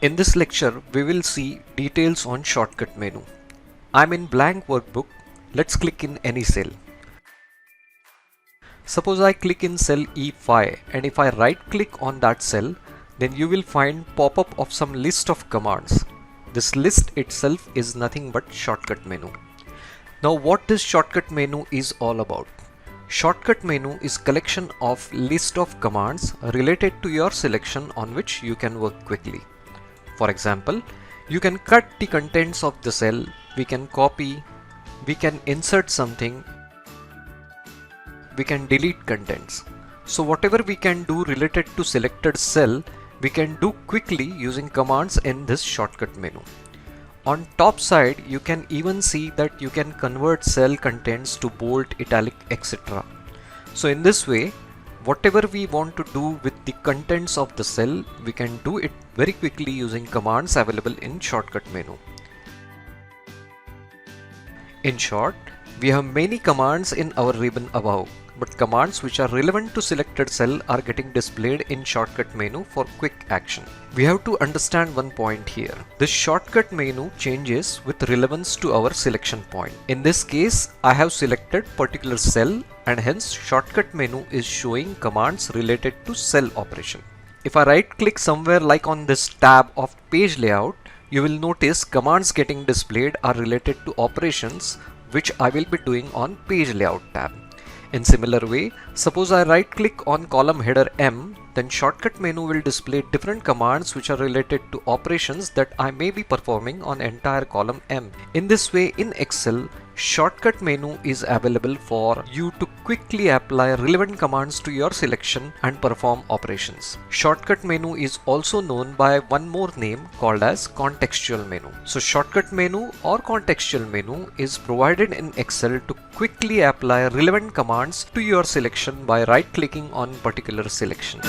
In this lecture, we will see details on shortcut menu. I'm in blank workbook. Let's click in any cell. Suppose I click in cell E5 and if I right click on that cell, then you will find pop-up of some list of commands. This list itself is nothing but shortcut menu. Now what this shortcut menu is all about? Shortcut menu is collection of list of commands related to your selection on which you can work quickly. For example, you can cut the contents of the cell, we can copy, we can insert something, we can delete contents. So whatever we can do related to selected cell, we can do quickly using commands in this shortcut menu. On top side, you can even see that you can convert cell contents to bold, italic, etc. So in this way, whatever we want to do with the contents of the cell, we can do it very quickly using commands available in shortcut menu. In short, we have many commands in our ribbon above, but commands which are relevant to selected cell are getting displayed in shortcut menu for quick action. We have to understand one point here. This shortcut menu changes with relevance to our selection point. In this case, I have selected particular cell and hence shortcut menu is showing commands related to cell operation. If I right click somewhere like on this tab of page layout, you will notice commands getting displayed are related to operations which I will be doing on page layout tab. In similar way, suppose I right click on column header M, then shortcut menu will display different commands which are related to operations that I may be performing on entire column M. In this way, in Excel, shortcut menu is available for you to quickly apply relevant commands to your selection and perform operations. Shortcut menu is also known by one more name called as contextual menu. So shortcut menu or contextual menu is provided in Excel to quickly apply relevant commands to your selection by right clicking on particular selection.